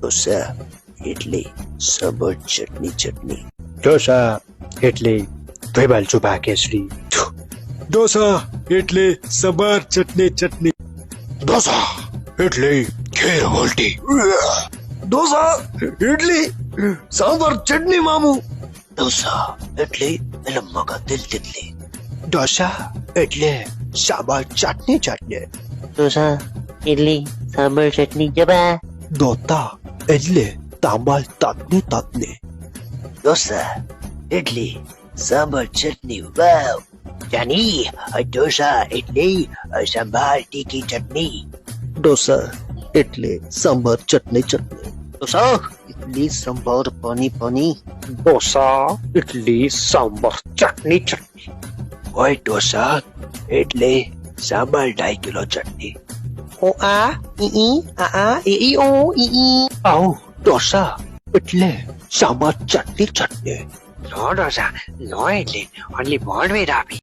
ઢોસા એટલે સાંભર ચટણી. ઢોસા એટલે ભેબાલ ચોભા કેસરી. ઢોસા એટલે સંભાર ચટણી. ઢોસા એટલે ઘેર હોલ્ટી. ઢોસા ઇડલી સાંભાર ચટણી મામુ. ઢોસા એટલે લંબાકા દિલ તિતલી. ઢોસા એટલે સાંભાર ચટણી. ઢોસા ઇડલી સાંભર ચટણી જબા. દોતા એટલે તાંબાલ તાતને. ઢોસા ઇડલી સાંભાર ચટણી. વાવ જાની ઢોસા એટલે સંભાર તીખી ચટણી. ઢોસા એટલે સાંભાર ચટણી. ઢોસા ઇડલી સંભાર પાણી. ઢોસા ઇડલી સાંભાર ચટણી. હોય ઢોસા એટલે સાંભાર 2.5 કિલો ચટણી. ઓ આ ઈ આ ઈ ઓ ઈ. આવો ઢોસા એટલે સાંભાર ચટણી. No, Rosa, no, એટલે only one way, Ravi.